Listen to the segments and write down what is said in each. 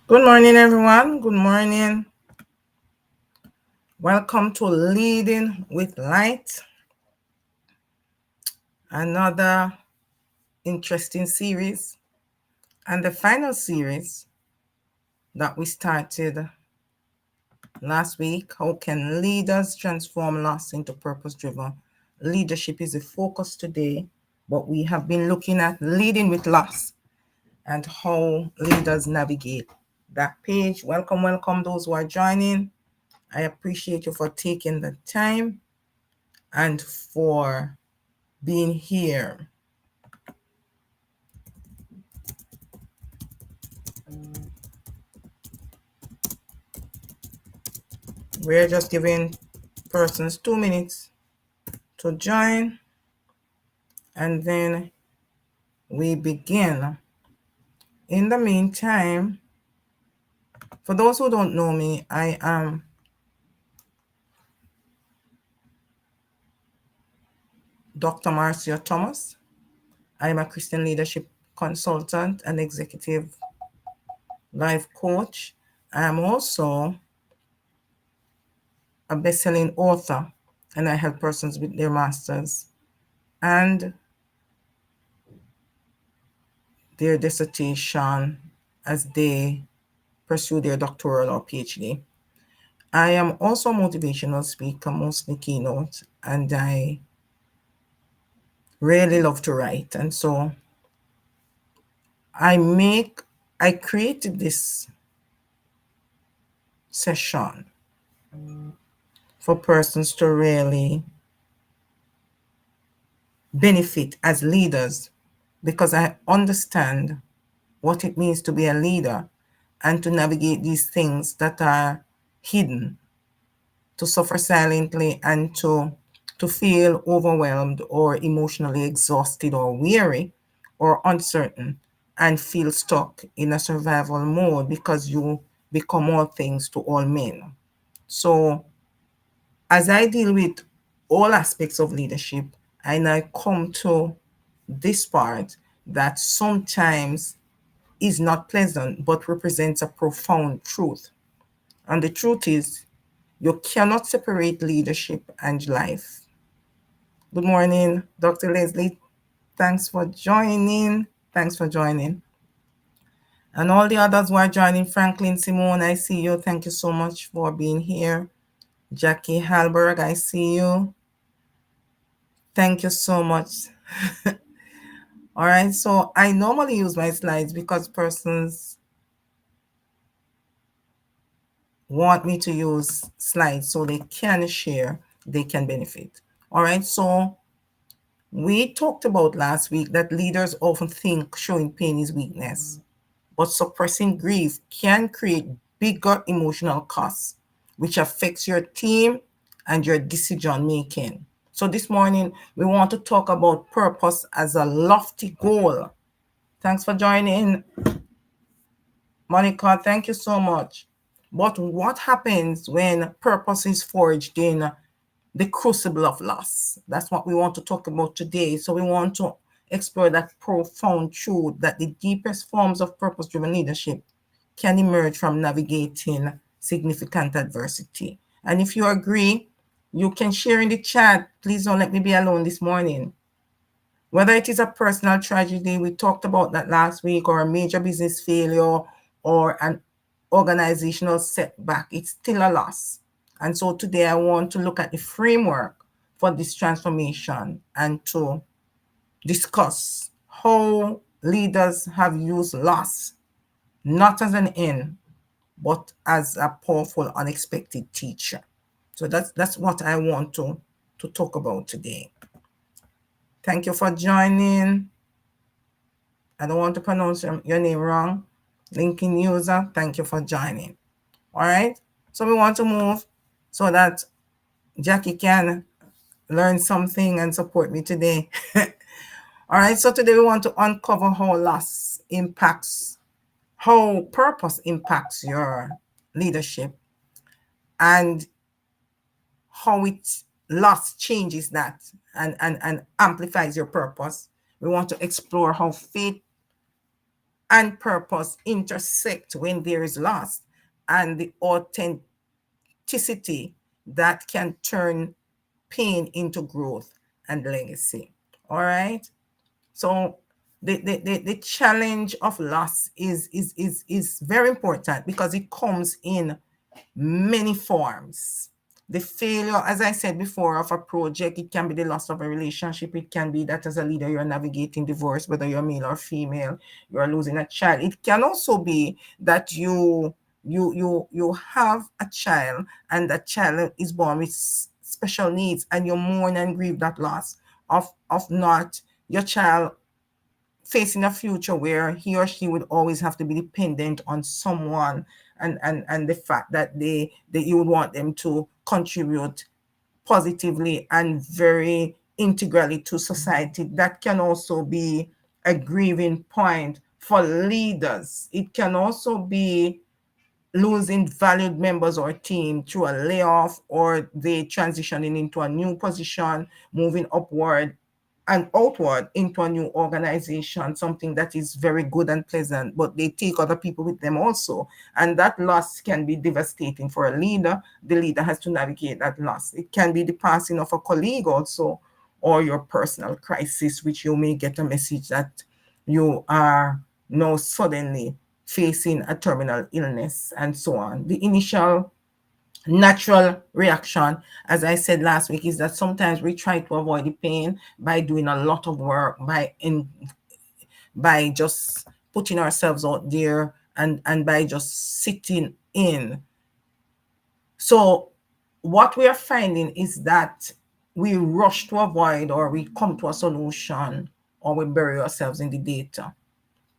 Good morning, everyone. Good morning. Welcome to Leading with Light. Another interesting series. And the final series that we started last week, how can leaders transform loss into purpose-driven leadership, is the focus today. But we have been looking at leading with loss and how leaders navigate that page. Welcome those who are joining. I appreciate you for taking the time and for being here. We're just giving persons 2 minutes to join, and then we begin. In the meantime, for those who don't know me, I am Dr. Marcia Thomas. I am a Christian leadership consultant and executive life coach. I am also a best-selling author, and I help persons with their masters and their dissertation as they pursue their doctoral or PhD. I am also a motivational speaker, mostly keynote, and I really love to write. And so I created this session for persons to really benefit as leaders, because I understand what it means to be a leader and to navigate these things that are hidden, to suffer silently and to feel overwhelmed or emotionally exhausted or weary or uncertain and feel stuck in a survival mode because you become all things to all men. So as I deal with all aspects of leadership, and I come to this part that sometimes is not pleasant but represents a profound truth. And the truth is, you cannot separate leadership and life. Good morning, Dr. Leslie. Thanks for joining. And all the others who are joining, Franklin Simone, I see you. Thank you so much for being here. Jackie Halberg, I see you. Thank you so much. All right, so I normally use my slides because persons want me to use slides so they can share, they can benefit. All right, so we talked about last week that leaders often think showing pain is weakness, but suppressing grief can create bigger emotional costs, which affects your team and your decision making. So this morning, we want to talk about purpose as a lofty goal. Thanks for joining, Monica. Thank you so much. But what happens when purpose is forged in the crucible of loss? That's what we want to talk about today. So we want to explore that profound truth that the deepest forms of purpose-driven leadership can emerge from navigating significant adversity. And if you agree, you can share in the chat. Please don't let me be alone this morning. Whether it is a personal tragedy, we talked about that last week, or a major business failure, or an organizational setback, it's still a loss. And so today I want to look at the framework for this transformation and to discuss how leaders have used loss, not as an end, but as a powerful, unexpected teacher. So that's what I want to talk about today. Thank you for joining. I don't want to pronounce your name wrong. Linking user, thank you for joining. All right, so we want to move so that Jackie can learn something and support me today. All right, so today we want to uncover how loss impacts, how purpose impacts your leadership, and how loss changes that and amplifies your purpose. We want to explore how faith and purpose intersect when there is loss, and the authenticity that can turn pain into growth and legacy. All right. So the challenge of loss is very important because it comes in many forms. The failure, as I said before, of a project, it can be the loss of a relationship. It can be that as a leader, you're navigating divorce, whether you're male or female, you're losing a child. It can also be that you have a child and that child is born with special needs and you mourn and grieve that loss of not your child facing a future where he or she would always have to be dependent on someone, and the fact that you would want them to contribute positively and very integrally to society. That can also be a grieving point for leaders. It can also be losing valued members or team through a layoff, or they transitioning into a new position, moving upward and outward into a new organization, something that is very good and pleasant, but they take other people with them also. And that loss can be devastating for a leader. The leader has to navigate that loss. It can be the passing of a colleague also, or your personal crisis, which you may get a message that you are now suddenly facing a terminal illness and so on. The initial natural reaction, as I said last week, is that sometimes we try to avoid the pain by doing a lot of work, by just putting ourselves out there, and by just sitting in. So what we are finding is that we rush to avoid, or we come to a solution, or we bury ourselves in the data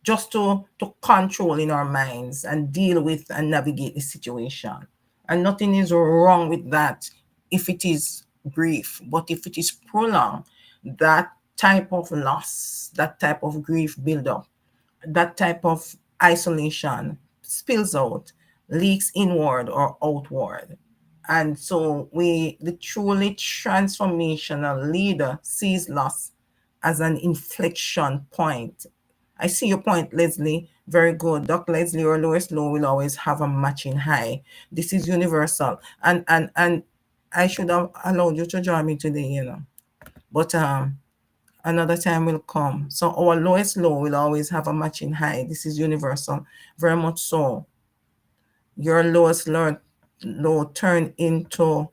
just to control in our minds and deal with and navigate the situation. And nothing is wrong with that if it is brief, but if it is prolonged, that type of loss, that type of grief build up, that type of isolation spills out, leaks inward or outward. And so the truly transformational leader sees loss as an inflection point. I see your point, Leslie. Very good. Dr. Leslie or Lois Lowe will always have a matching high. This is universal. And I should have allowed you to join me today. But another time will come. So our lowest low will always have a matching high. This is universal. Very much so. Your lowest low turned into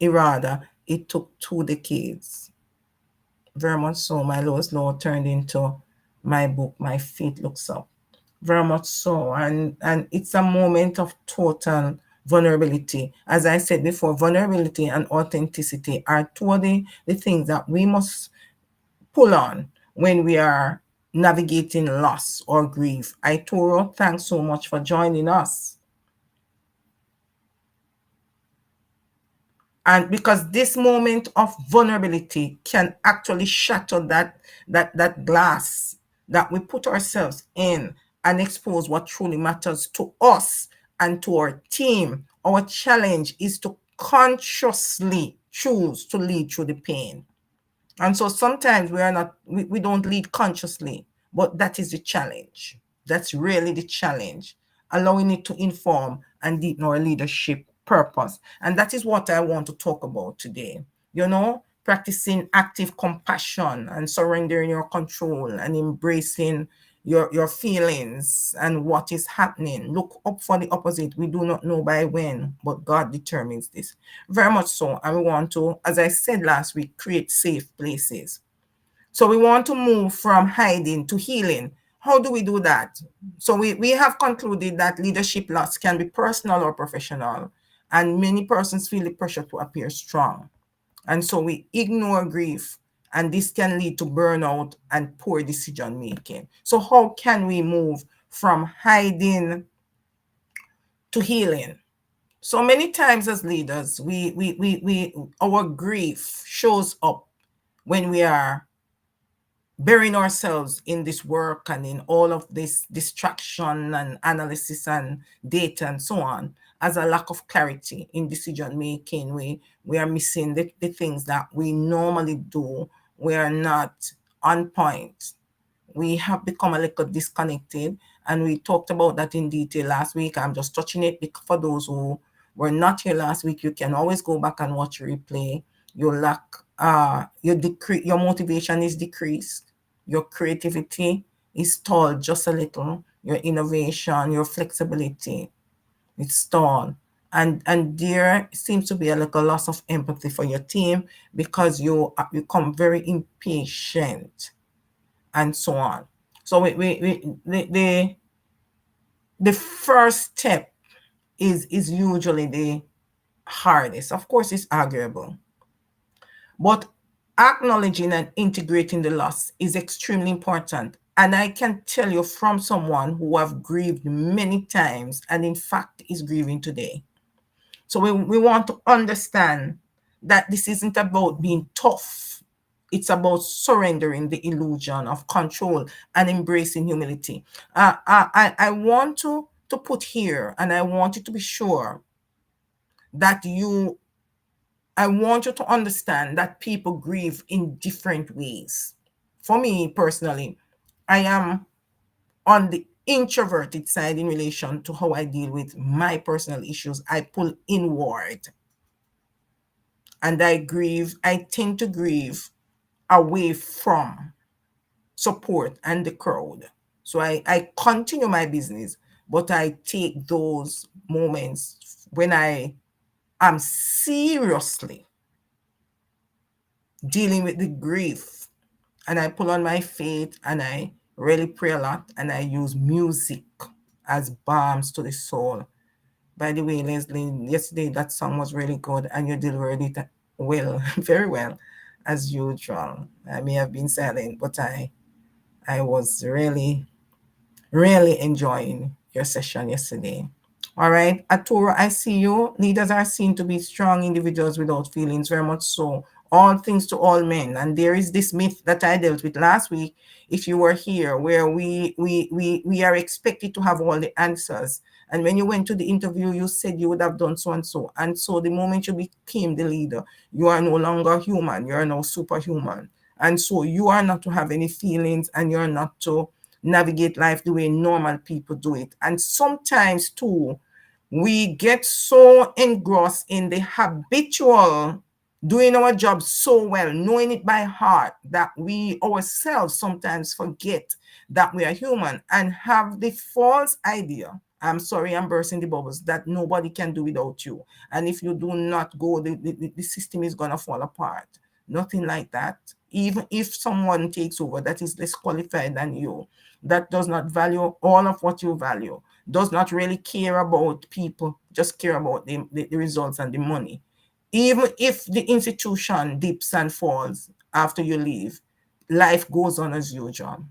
errata. It took 2 decades. Very much so. My lowest low turned into my book, My Feet Looks Up. Very much so. And it's a moment of total vulnerability. As I said before, vulnerability and authenticity are two of the things that we must pull on when we are navigating loss or grief. Toro, thanks so much for joining us. And because this moment of vulnerability can actually shatter that glass that we put ourselves in and expose what truly matters to us and to our team. Our challenge is to consciously choose to lead through the pain. And so sometimes we don't lead consciously, but that is the challenge. That's really the challenge, allowing it to inform and deepen our leadership purpose. And that is what I want to talk about today. Practicing active compassion and surrendering your control and embracing your feelings and what is happening. Look up for the opposite. We do not know by when, but God determines this. Very much so. And we want to, as I said last week, create safe places. So we want to move from hiding to healing. How do we do that? So we have concluded that leadership loss can be personal or professional, and many persons feel the pressure to appear strong. And so we ignore grief, and this can lead to burnout and poor decision making. So how can we move from hiding to healing? So many times as leaders, our grief shows up when we are burying ourselves in this work and in all of this distraction and analysis and data and so on, as a lack of clarity in decision making. We are missing the things that we normally do. We are not on point. we have become a little disconnected, and we talked about that in detail last week. I'm just touching it for those who were not here last week. You can always go back and watch a replay. Your lack, your motivation is decreased. Your creativity is stalled just a little. Your innovation, your flexibility, it's stalled. And there seems to be a little loss of empathy for your team because you become very impatient and so on. So the first step is usually the hardest. Of course, it's arguable, but acknowledging and integrating the loss is extremely important. And I can tell you from someone who have grieved many times and in fact is grieving today. So we want to understand that this isn't about being tough. It's about surrendering the illusion of control and embracing humility. I want to put here, and I want you to be sure that I want you to understand that people grieve in different ways. For me personally, I am on the introverted side in relation to how I deal with my personal issues. I pull inward and I tend to grieve away from support and the crowd. So I continue my business, but I take those moments when I am seriously dealing with the grief, and I pull on my faith and I really pray a lot, and I use music as balms to the soul. By the way, Leslie, yesterday that song was really good and you delivered it well, very well, as usual. I may have been silent, but I was really, really enjoying your session yesterday. All right, Arturo, I see you. Leaders are seen to be strong individuals without feelings, very much so. All things to all men. And there is this myth that I dealt with last week, if you were here, where we are expected to have all the answers. And when you went to the interview, you said you would have done so and so. And so the moment you became the leader, you are no longer human. You are now superhuman. And so you are not to have any feelings, and you're not to navigate life the way normal people do it. And sometimes too, we get so engrossed in the habitual doing our job so well, knowing it by heart, that we ourselves sometimes forget that we are human and have the false idea, I'm sorry, I'm bursting the bubbles, that nobody can do without you. And if you do not go, the system is going to fall apart. Nothing like that. Even if someone takes over that is less qualified than you, that does not value all of what you value, does not really care about people, just care about the results and the money. Even if the institution dips and falls after you leave, life goes on as usual.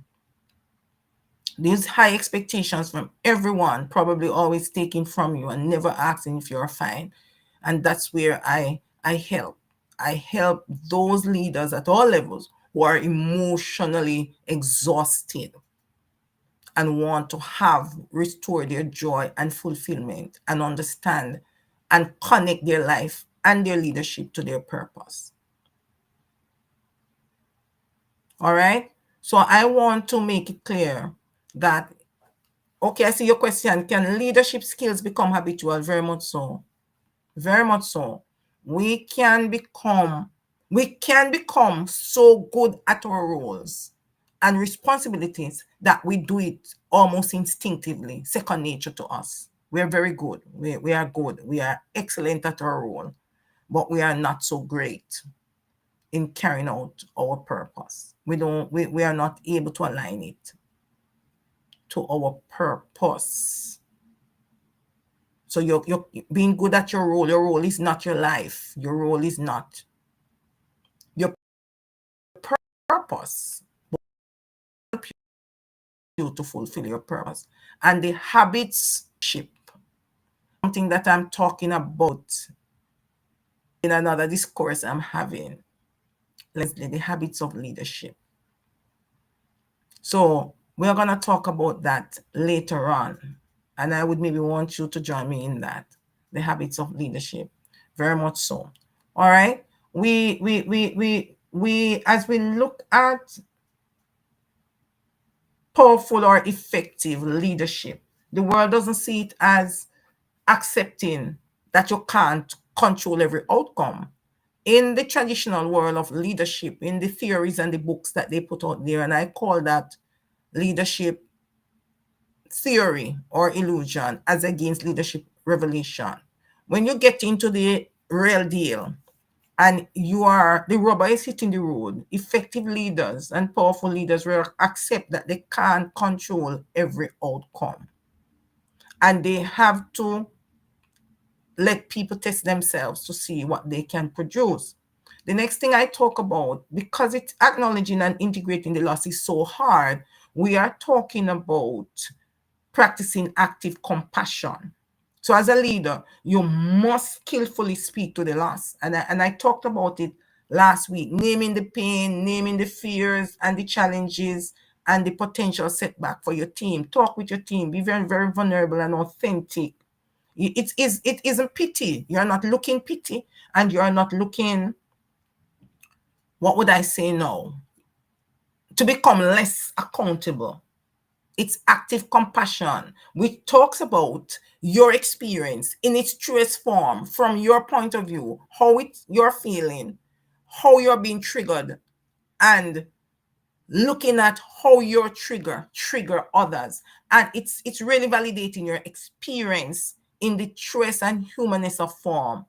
These high expectations from everyone, probably always taking from you and never asking if you're fine. And that's where I help. I help those leaders at all levels who are emotionally exhausted and want to restore their joy and fulfillment and understand and connect their life and their leadership to their purpose. All right. So I want to make it clear that, okay, I see your question. Can leadership skills become habitual? Very much so. Very much so. We can become so good at our roles and responsibilities that we do it almost instinctively, second nature to us. We're very good. We are good. We are excellent at our role, but we are not so great in carrying out our purpose. We are not able to align it to our purpose. So you're being good at your role. Your role is not your life. Your role is not your purpose. Help you to fulfill your purpose. And the habits ship, something that I'm talking about in another discourse I'm having. Leslie, the habits of leadership. So we're going to talk about that later on. And I would maybe want you to join me in that, the habits of leadership. Very much so. All right. We as we look at powerful or effective leadership. The world doesn't see it as accepting that you can't control every outcome. In the traditional world of leadership, in the theories and the books that they put out there, and I call that leadership theory or illusion as against leadership revelation. When you get into the real deal and the rubber is hitting the road, effective leaders and powerful leaders will accept that they can't control every outcome. And they have to let people test themselves to see what they can produce. The next thing I talk about, because it's acknowledging and integrating the loss is so hard, we are talking about practicing active compassion. So as a leader, you must skillfully speak to the loss. And I talked about it last week, naming the pain, naming the fears and the challenges and the potential setback for your team. Talk with your team, be very, very vulnerable and authentic. It isn't pity. You're not looking pity and you're not looking, what would I say now? To become less accountable. It's active compassion, which talks about your experience in its truest form, from your point of view, how you're feeling, how you're being triggered, and looking at how your trigger others. And it's really validating your experience in the truest and humanness of form.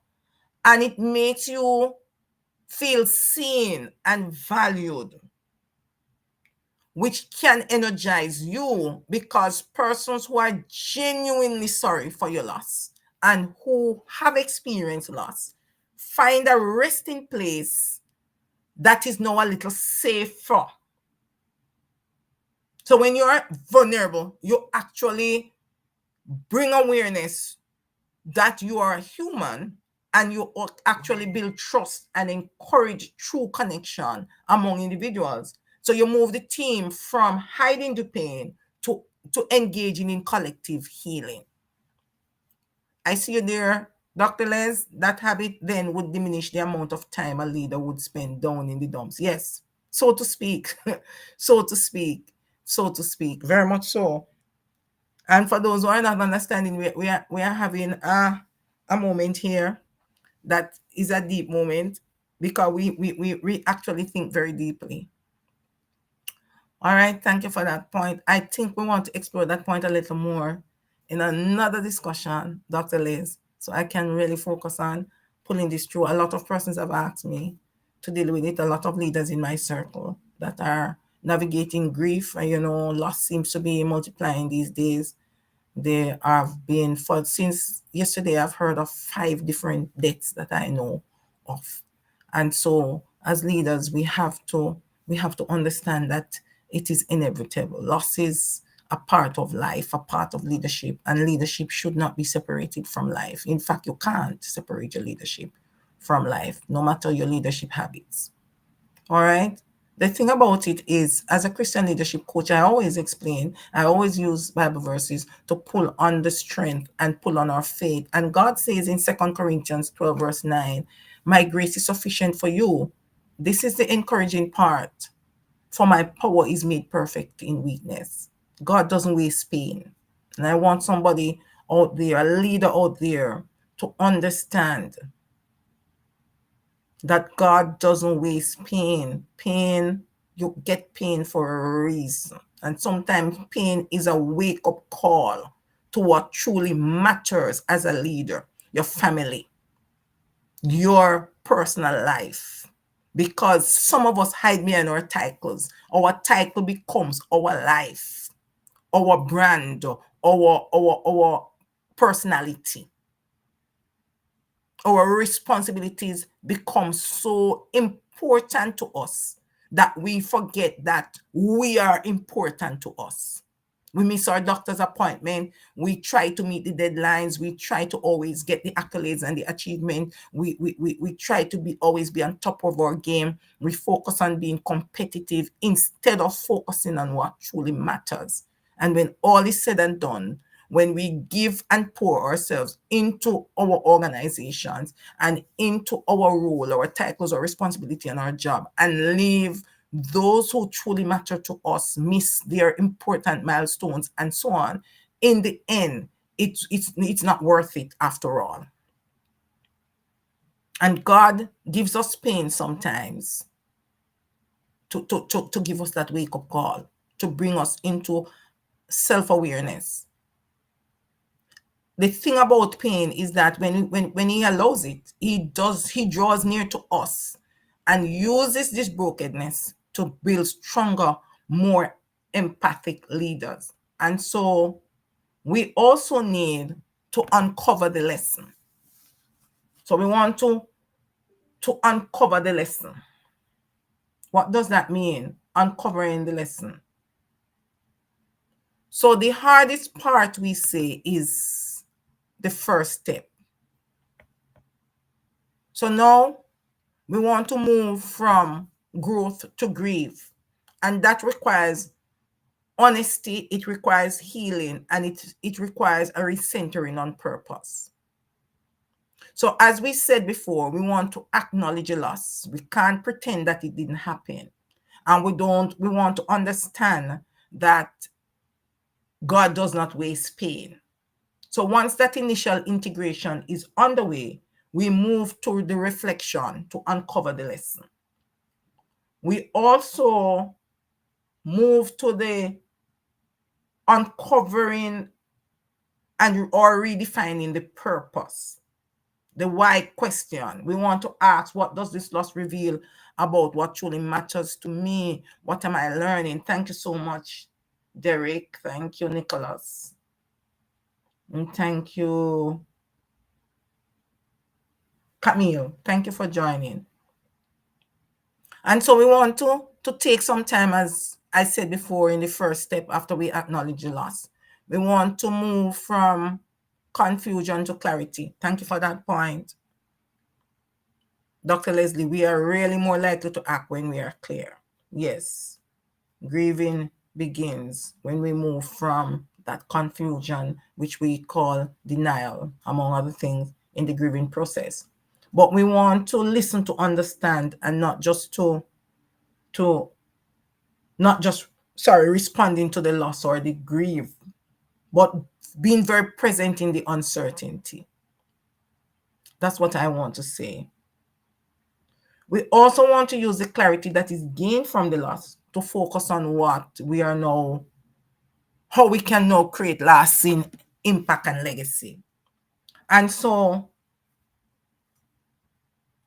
And it makes you feel seen and valued, which can energize you, because persons who are genuinely sorry for your loss and who have experienced loss find a resting place that is now a little safer. So when you're vulnerable, you actually bring awareness that you are human, and you actually build trust and encourage true connection among individuals. So you move the team from hiding the pain to engaging in collective healing. I see you there, Dr. Les. That habit then would diminish the amount of time a leader would spend down in the dumps. Yes, so to speak. so to speak. So to speak. Very much so. And for those who are not understanding, we are having a moment here that is a deep moment, because we actually think very deeply. All right, thank you for that point. I think we want to explore that point a little more in another discussion, Dr. Liz, so I can really focus on pulling this through. A lot of persons have asked me to deal with it, a lot of leaders in my circle that are navigating grief. Loss seems to be multiplying these days. There have been, since yesterday, I've heard of 5 different deaths that I know of. And so as leaders, we have to understand that it is inevitable. Loss is a part of life, a part of leadership, and leadership should not be separated from life. In fact, you can't separate your leadership from life, no matter your leadership habits. All right? The thing about it is, as a Christian leadership coach, I always use Bible verses to pull on the strength and pull on our faith. And God says in 2 Corinthians 12, verse 9, my grace is sufficient for you. This is the encouraging part. For my power is made perfect in weakness. God doesn't waste pain. And I want somebody out there, a leader out there, to understand that God doesn't waste pain. You get pain for a reason. And sometimes pain is a wake-up call to what truly matters as a leader: your family, your personal life. Because some of us hide behind our titles. Our title becomes our life, our brand, our personality. Our responsibilities become so important to us that we forget that we are important to us. We miss our doctor's appointment. We try to meet the deadlines. We try to always get the accolades and the achievement. We try to always be on top of our game. We focus on being competitive instead of focusing on what truly matters. And when all is said and done, when we give and pour ourselves into our organizations and into our role, our titles, our responsibility, and our job, and leave those who truly matter to us miss their important milestones and so on, in the end, it's not worth it after all. And God gives us pain sometimes to give us that wake-up call, to bring us into self-awareness. The thing about pain is that when he allows it, he draws near to us and uses this brokenness to build stronger, more empathic leaders. And so we also need to uncover the lesson. So we want to uncover the lesson. What does that mean? Uncovering the lesson. So the hardest part, we say, is the first step. So now we want to move from growth to grief. And that requires honesty, it requires healing, and it requires a recentering on purpose. So as we said before, we want to acknowledge a loss. We can't pretend that it didn't happen. And we want to understand that God does not waste pain. So once that initial integration is underway, we move to the reflection to uncover the lesson. We also move to the uncovering or redefining the purpose, the why question. We want to ask, what does this loss reveal about what truly matters to me? What am I learning? Thank you so much, Derek. Thank you, Nicholas. And thank you, Camille. Thank you for joining. And so we want to take some time, as I said before, in the first step after we acknowledge the loss. We want to move from confusion to clarity. Thank you for that point, Dr. Leslie. We are really more likely to act when we are clear. Yes, grieving begins when we move from that confusion, which we call denial, among other things, in the grieving process. But we want to listen to understand, and not just responding to the loss or the grief, but being very present in the uncertainty. That's what I want to say. We also want to use the clarity that is gained from the loss to focus on how we can now create lasting impact and legacy. And so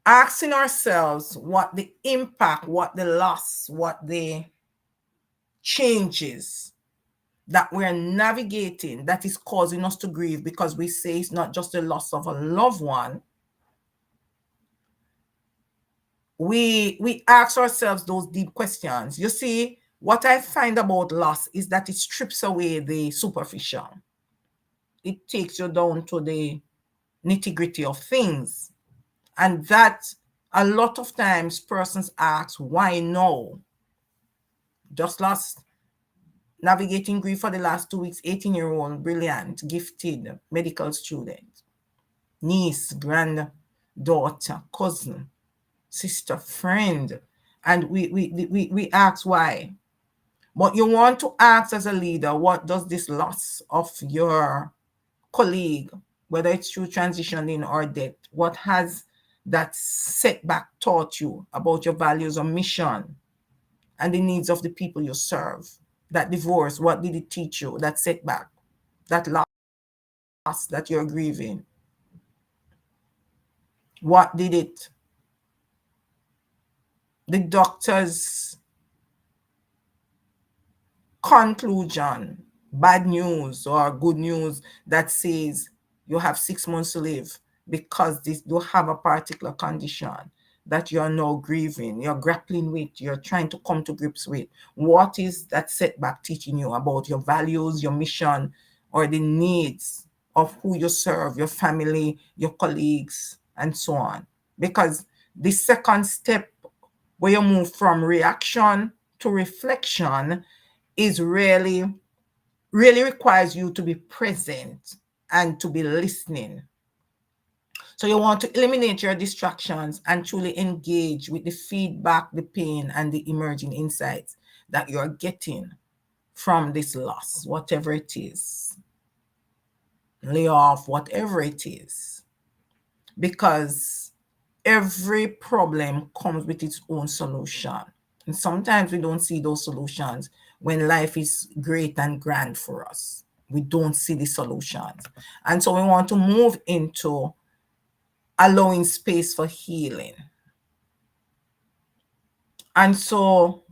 asking ourselves what the impact, what the loss, what the changes that we're navigating that is causing us to grieve, because we say it's not just the loss of a loved one. We ask ourselves those deep questions. You see, what I find about loss is that it strips away the superficial. It takes you down to the nitty-gritty of things. And that a lot of times persons ask, why no? Just navigating grief for the last 2 weeks, 18-year-old, brilliant, gifted medical student, niece, granddaughter, cousin, sister, friend. And we ask why. But you want to ask as a leader, what does this loss of your colleague, whether it's through transitioning or death, what has that setback taught you about your values or mission and the needs of the people you serve? That divorce, what did it teach you? That setback, that loss that you're grieving, what did it? The doctor's conclusion, bad news or good news that says you have 6 months to live because you have a particular condition that you're now grieving, you're grappling with, you're trying to come to grips with. What is that setback teaching you about your values, your mission, or the needs of who you serve, your family, your colleagues, and so on? Because the second step, where you move from reaction to reflection, is really requires you to be present and to be listening. So you want to eliminate your distractions and truly engage with the feedback, the pain, and the emerging insights that you're getting from this loss, whatever it is, layoff, whatever it is, because every problem comes with its own solution. And sometimes we don't see those solutions when life is great and grand for us. We don't see the solutions. And so we want to move into allowing space for healing. And so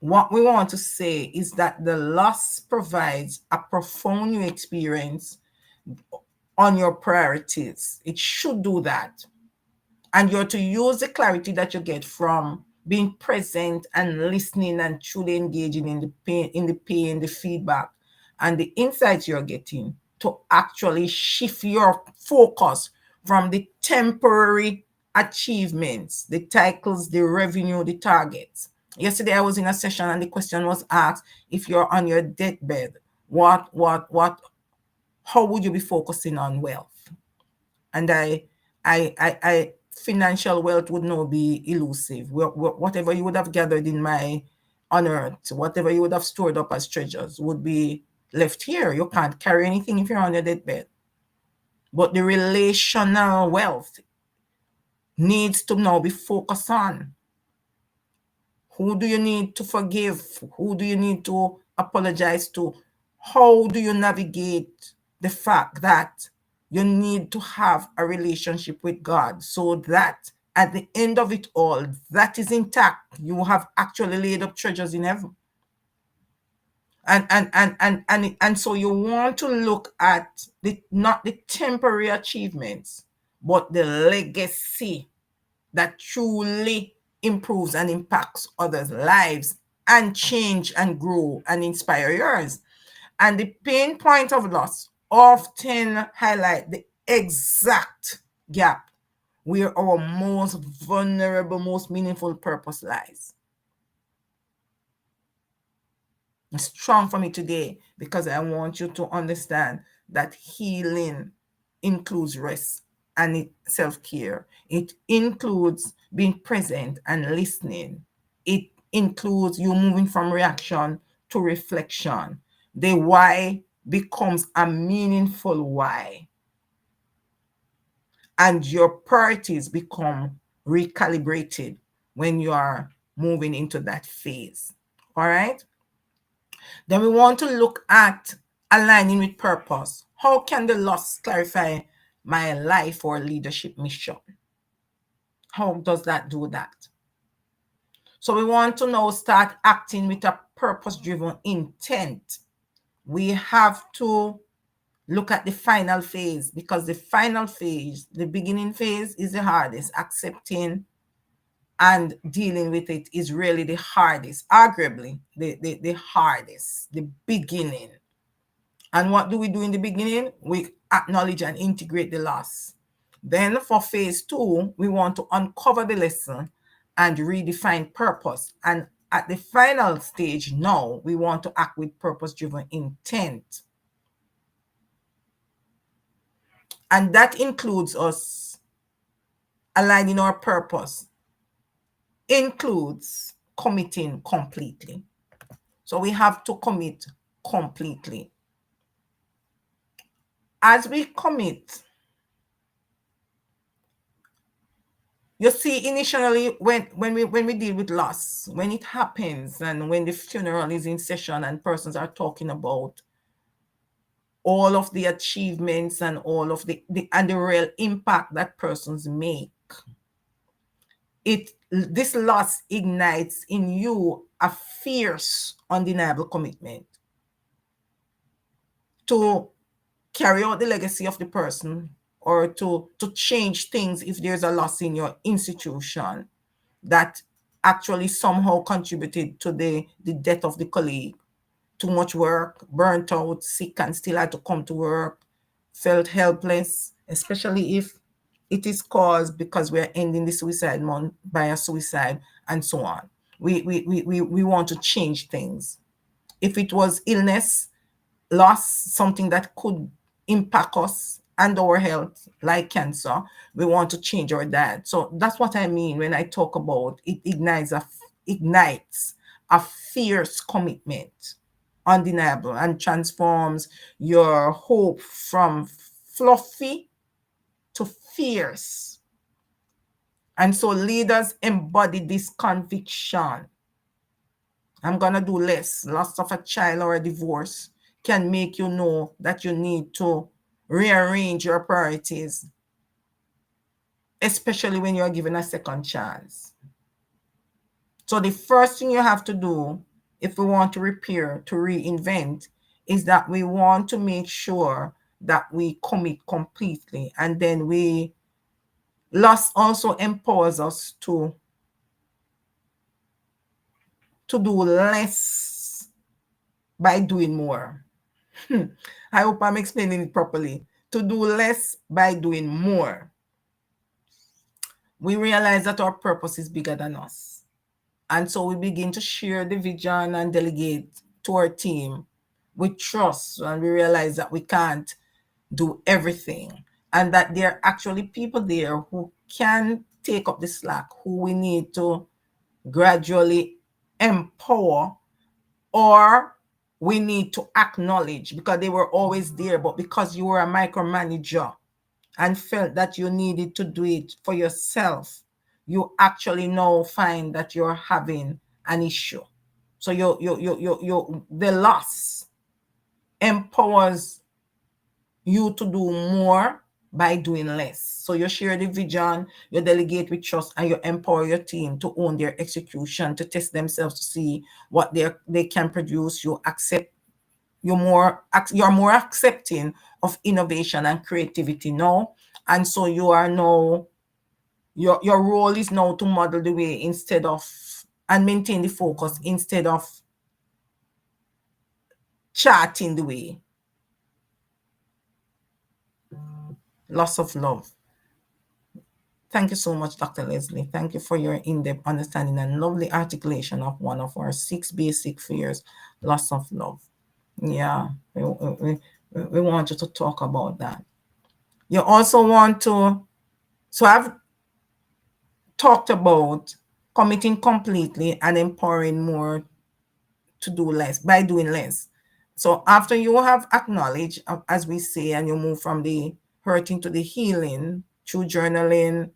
what we want to say is that the loss provides a profound new experience on your priorities. It should do that. And you're to use the clarity that you get from being present and listening and truly engaging in the pain, the feedback, and the insights you're getting to actually shift your focus from the temporary achievements, the titles, the revenue, the targets. Yesterday I was in a session and the question was asked, if you're on your deathbed, how would you be focusing on wealth? And I financial wealth would now be elusive. Whatever you would have gathered in my on earth, whatever you would have stored up as treasures would be left here. You can't carry anything if you're on your deathbed. But the relational wealth needs to now be focused on. Who do you need to forgive? Who do you need to apologize to? How do you navigate the fact that you need to have a relationship with God so that at the end of it all, that is intact? You have actually laid up treasures in heaven. And so you want to look at not the temporary achievements, but the legacy that truly improves and impacts others' lives and change and grow and inspire yours. And the pain point of loss often highlight the exact gap where our most vulnerable, most meaningful purpose lies. It's strong for me today because I want you to understand that healing includes rest and self-care. It includes being present and listening. It includes you moving from reaction to reflection. The why becomes a meaningful why. And your priorities become recalibrated when you are moving into that phase. All right? Then we want to look at aligning with purpose. How can the loss clarify my life or leadership mission? How does that do that? So we want to now start acting with a purpose-driven intent. We have to look at the final phase, because the final phase, the beginning phase, is the hardest. Accepting and dealing with it is really the hardest, arguably the hardest, the beginning. And what do we do in the beginning? We acknowledge and integrate the loss. Then for phase 2, we want to uncover the lesson and redefine purpose. And at the final stage now, we want to act with purpose-driven intent. And that includes us aligning our purpose, includes committing completely. So we have to commit completely. As we commit, you see, initially when we deal with loss, when it happens and when the funeral is in session and persons are talking about all of the achievements and all of the real impact that persons make, this loss ignites in you a fierce, undeniable commitment to carry out the legacy of the person, or to change things if there's a loss in your institution that actually somehow contributed to the death of the colleague. Too much work, burnt out, sick, and still had to come to work, felt helpless, especially if it is caused because we're ending the suicide month by a suicide, and so on. We want to change things. If it was illness, loss, something that could impact us and our health, like cancer. We want to change our diet. So that's what I mean when I talk about it ignites a fierce commitment, undeniable, and transforms your hope from fluffy to fierce. And so leaders embody this conviction. I'm going to do less. Loss of a child or a divorce can make you know that you need to rearrange your priorities, especially when you're given a second chance. So the first thing you have to do if we want to repair, to reinvent, is that we want to make sure that we commit completely. And then loss also empowers us to do less by doing more. I hope I'm explaining it properly. To do less by doing more. We realize that our purpose is bigger than us. And so we begin to share the vision and delegate to our team with trust. And we realize that we can't do everything. And that there are actually people there who can take up the slack, who we need to gradually empower, or we need to acknowledge because they were always there, but because you were a micromanager and felt that you needed to do it for yourself, you actually now find that you're having an issue. So the loss empowers you to do more by doing less. So you share the vision, you delegate with trust, and you empower your team to own their execution, to test themselves to see what they can produce. You're more accepting of innovation and creativity now. And so you are now, your role is now to model the way instead of, and maintain the focus instead of charting the way. Loss of love. Thank you so much, Dr. Leslie. Thank you for your in-depth understanding and lovely articulation of one of our 6 basic fears, loss of love. Yeah, we want you to talk about that. You also want to, so I've talked about committing completely and empowering more to do less by doing less. So after you have acknowledged, as we say, and you move from the hurting to the healing through journaling,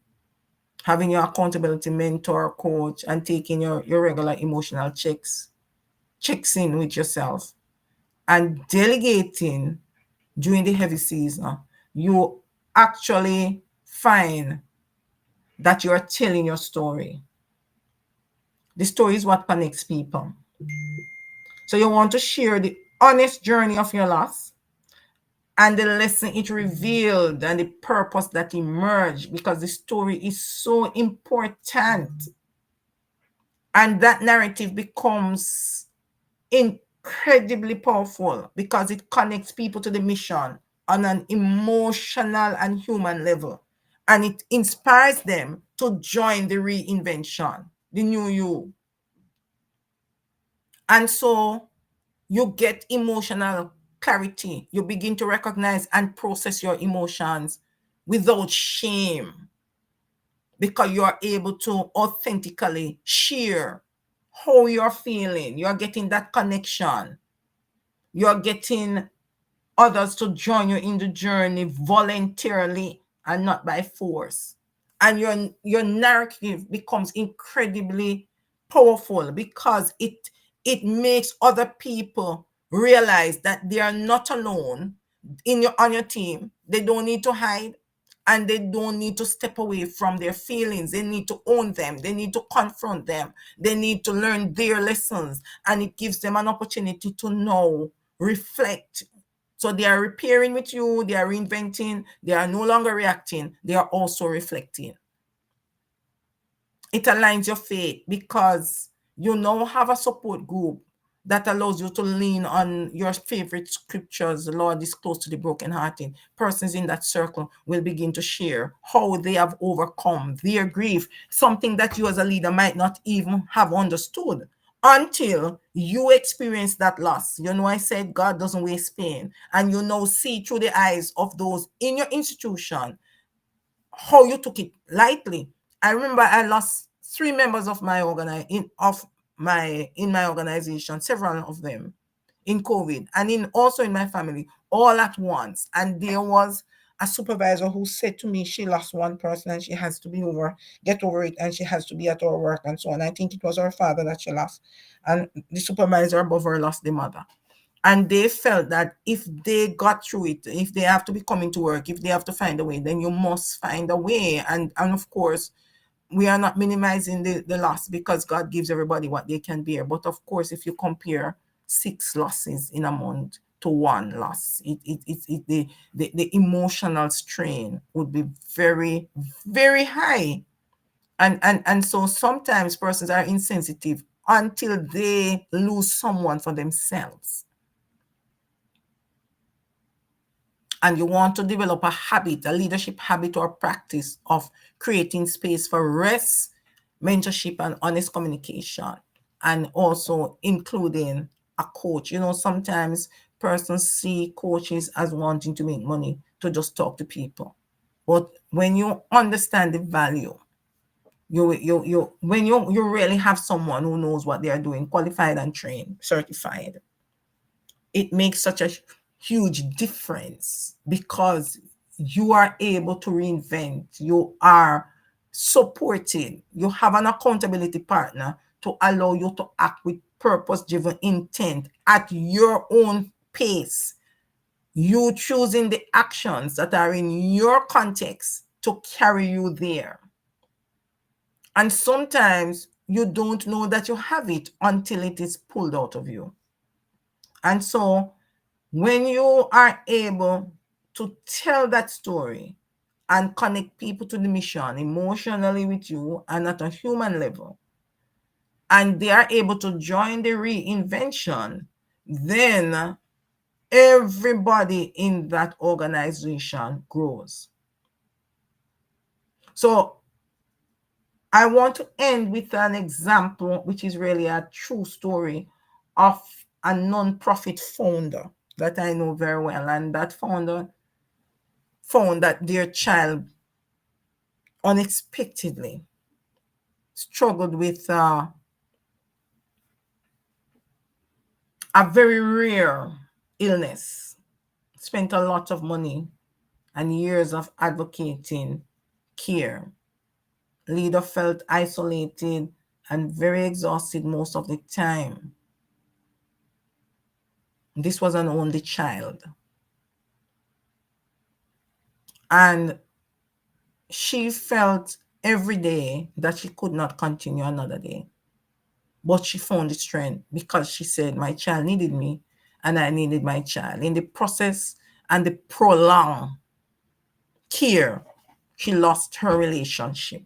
having your accountability mentor, coach, and taking your regular emotional checks in with yourself, and delegating during the heavy season, you actually find that you're telling your story. The story is what connects people. So you want to share the honest journey of your loss and the lesson it revealed and the purpose that emerged, because the story is so important. And that narrative becomes incredibly powerful because it connects people to the mission on an emotional and human level. And it inspires them to join the reinvention, the new you. And so you get emotional clarity. You begin to recognize and process your emotions without shame, because you are able to authentically share how you're feeling. You're getting that connection. You're getting others to join you in the journey voluntarily and not by force. And your narrative becomes incredibly powerful because it makes other people realize that they are not alone on your team. They don't need to hide, and they don't need to step away from their feelings. They need to own them. They need to confront them. They need to learn their lessons, and it gives them an opportunity to know, reflect. So they are repairing with you, they are reinventing, they are no longer reacting, they are also reflecting. It aligns your faith because you now have a support group that allows you to lean on your favorite scriptures. The Lord is close to the brokenhearted. Persons in that circle will begin to share how they have overcome their grief, something that you as a leader might not even have understood until you experience that loss. You know, I said God doesn't waste pain, and you now see through the eyes of those in your institution how you took it lightly. I remember I lost three members of my in my organization, several of them in COVID, and in also in my family, all at once. And there was a supervisor who said to me she lost one person and she has to get over it, and she has to be at her work and so on. I think it was her father that she lost, and the supervisor above her lost the mother. And they felt that if they got through it, if they have to be coming to work, if they have to find a way, then you must find a way. And of course, we are not minimizing the loss, because God gives everybody what they can bear. But of course, if you compare 6 losses in a month to 1 loss, the emotional strain would be very, very high. And so sometimes persons are insensitive until they lose someone for themselves. And you want to develop a habit, a leadership habit or practice of creating space for rest, mentorship, and honest communication, and also including a coach. You know, sometimes persons see coaches as wanting to make money, to just talk to people. But when you understand the value, you really have someone who knows what they are doing, qualified and trained, certified, it makes such a huge difference, because you are able to reinvent, you are supported, you have an accountability partner to allow you to act with purpose-driven intent at your own pace. You choosing the actions that are in your context to carry you there. And sometimes you don't know that you have it until it is pulled out of you. And so when you are able to tell that story and connect people to the mission emotionally with you and at a human level, and they are able to join the reinvention, then everybody in that organization grows. So I want to end with an example, which is really a true story of a non-profit founder that I know very well. And that founder found that their child unexpectedly struggled with a very rare illness, spent a lot of money and years of advocating care. Leader felt isolated and very exhausted most of the time. This was an only child. And she felt every day that she could not continue another day. But she found the strength, because she said, my child needed me and I needed my child. In the process and the prolonged care, she lost her relationship.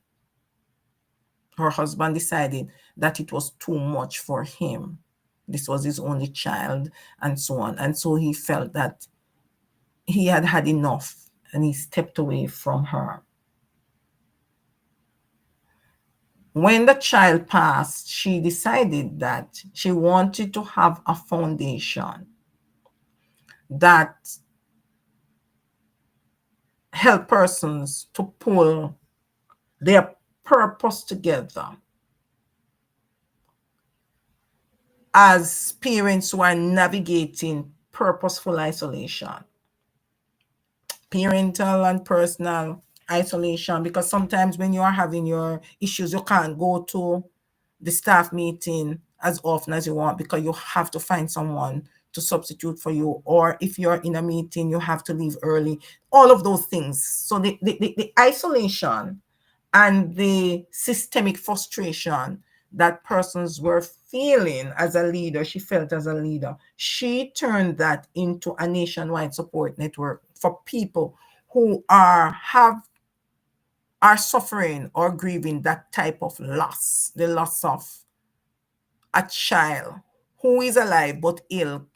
Her husband decided that it was too much for him. This was his only child, and so on. And so he felt that he had had enough, and he stepped away from her. When the child passed, she decided that she wanted to have a foundation that help persons to pull their purpose together as parents who are navigating purposeful isolation, parental and personal isolation, because sometimes when you are having your issues, you can't go to the staff meeting as often as you want, because you have to find someone to substitute for you, or if you're in a meeting, you have to leave early, all of those things. So the isolation and the systemic frustration that persons were feeling as a leader, she felt as a leader, she turned that into a nationwide support network for people who are suffering or grieving that type of loss, the loss of a child who is alive but ill,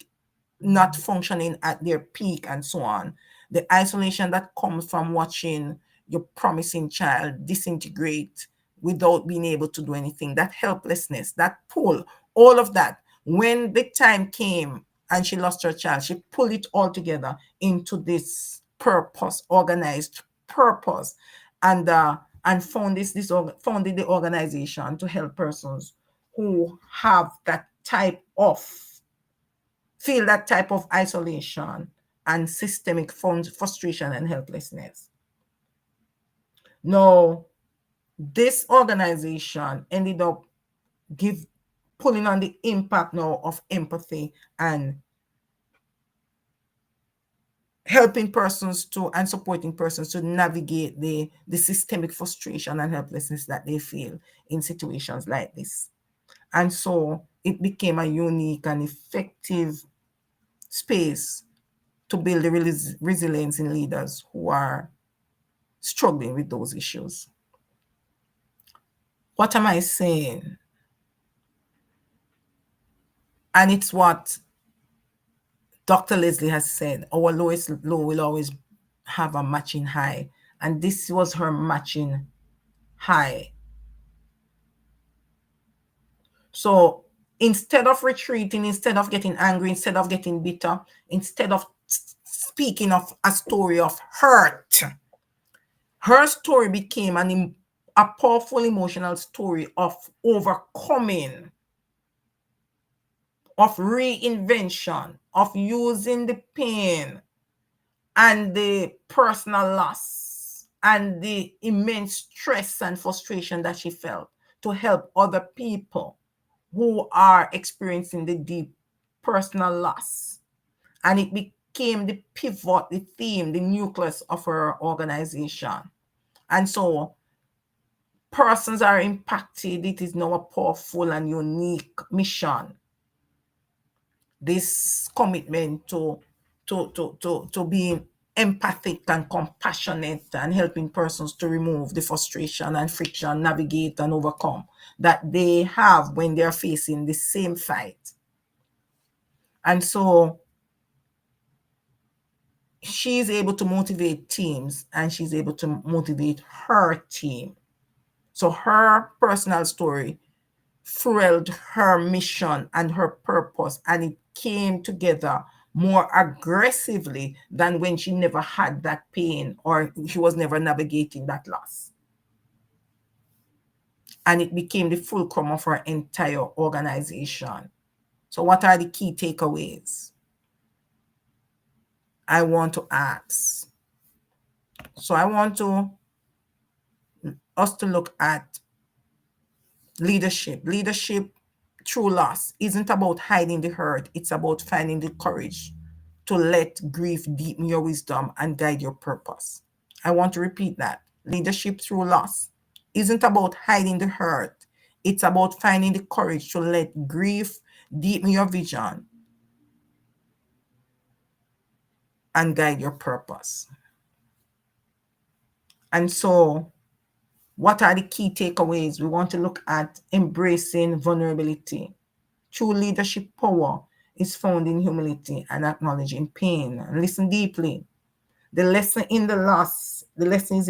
not functioning at their peak, and so on. The isolation that comes from watching your promising child disintegrate without being able to do anything, that helplessness, that pull all of that. When the time came and she lost her child, she pulled it all together into this purpose, organized purpose, and founded the organization to help persons who have that type of feel that type of isolation and systemic frustration and helplessness. Now, this organization ended up pulling on the impact now of empathy and helping persons to and supporting persons to navigate the systemic frustration and helplessness that they feel in situations like this. And so it became a unique and effective space to build the resilience in leaders who are struggling with those issues. What am I saying? And it's what Dr. Leslie has said, our lowest low will always have a matching high. And this was her matching high. So instead of retreating, instead of getting angry, instead of getting bitter, instead of speaking of a story of hurt, her story became a powerful emotional story of overcoming, of reinvention, of using the pain and the personal loss and the immense stress and frustration that she felt to help other people who are experiencing the deep personal loss. And it became the pivot, the theme, the nucleus of her organization. And so persons are impacted. It is now a powerful and unique mission. This commitment to being empathic and compassionate and helping persons to remove the frustration and friction, navigate and overcome that they have when they're facing the same fight. And so she's able to motivate teams and she's able to motivate her team. So her personal story fueled her mission and her purpose, and it came together more aggressively than when she never had that pain or she was never navigating that loss. And it became the fulcrum of her entire organization. So what are the key takeaways? I want to ask. So I want us to look at leadership. Leadership through loss isn't about hiding the hurt. It's about finding the courage to let grief deepen your wisdom and guide your purpose. I want to repeat that. Leadership through loss isn't about hiding the hurt. It's about finding the courage to let grief deepen your vision and guide your purpose. And so, what are the key takeaways? We want to look at embracing vulnerability. True leadership power is found in humility and acknowledging pain. And listen deeply. The lesson is in the loss. The lesson is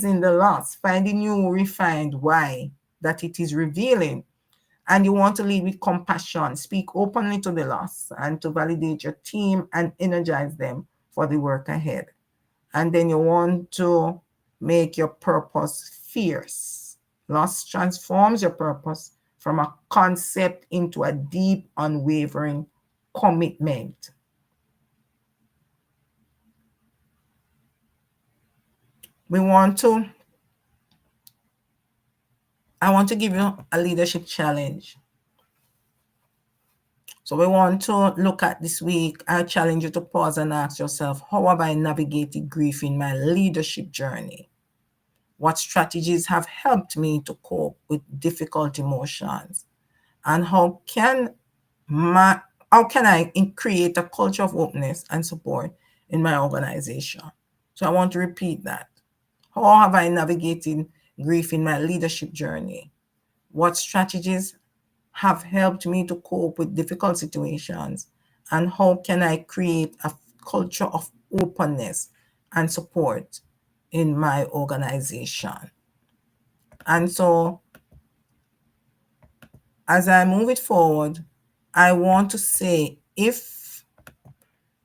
in the loss. Finding new refined why that it is revealing. And you want to lead with compassion. Speak openly to the loss and to validate your team and energize them for the work ahead. And then you want to make your purpose fierce. Loss transforms your purpose from a concept into a deep, unwavering commitment. I want to give you a leadership challenge. So we want to look at this week. I challenge you to pause and ask yourself, how have I navigated grief in my leadership journey? What strategies have helped me to cope with difficult emotions? And how can I create a culture of openness and support in my organization? So I want to repeat that. How have I navigated grief in my leadership journey? What strategies have helped me to cope with difficult situations? And how can I create a culture of openness and support in my organization? And so as I move it forward, I want to say, if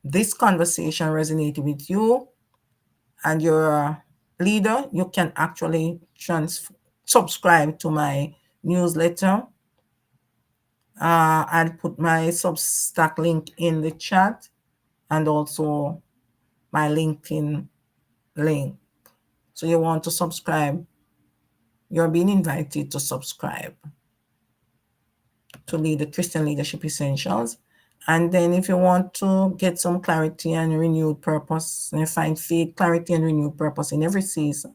this conversation resonated with you and you're a leader, you can actually subscribe to my newsletter. I'll put my Substack link in the chat, and also my LinkedIn link. So you want to subscribe, you're being invited to subscribe to lead the Christian Leadership Essentials. And then if you want to get some clarity and renewed purpose, and find faith, clarity, and renewed purpose in every season,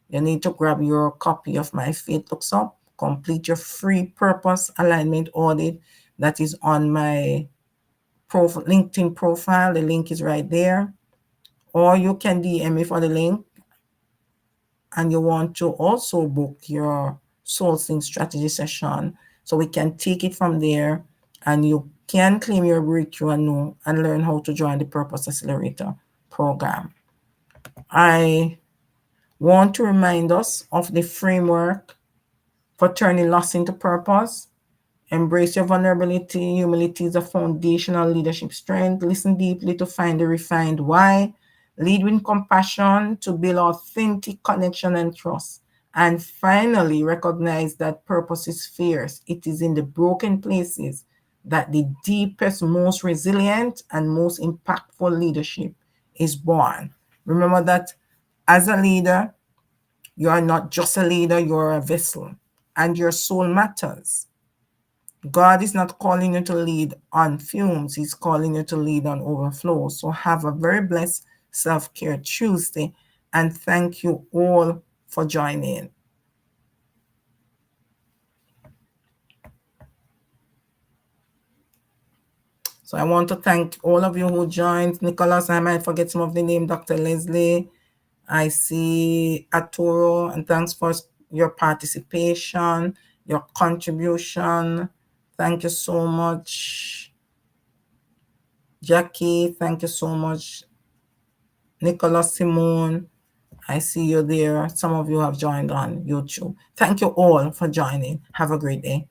you need to grab your copy of my Faith Looks Up, complete your free purpose alignment audit that is on my LinkedIn profile. The link is right there. Or you can DM me for the link. And you want to also book your Soul Sync strategy session, so we can take it from there, and you can claim your breakthrough and learn how to join the Purpose Accelerator program. I want to remind us of the framework for turning loss into purpose. Embrace your vulnerability. Humility is a foundational leadership strength. Listen deeply to find the refined why. Lead with compassion to build authentic connection and trust. And finally, recognize that purpose is fierce. It is in the broken places that the deepest, most resilient, and most impactful leadership is born. Remember that as a leader, you are not just a leader, you're a vessel, and your soul matters. God is not calling you to lead on fumes. He's calling you to lead on overflow. So have a very blessed Self-Care Tuesday, and thank you all for joining. So I want to thank all of you who joined. Nicholas, I might forget some of the name. Dr. Leslie, I see Arturo, and thanks for your participation, your contribution. Thank you so much. Jackie, thank you so much. Nicholas Simone, I see you there. Some of you have joined on YouTube. Thank you all for joining. Have a great day.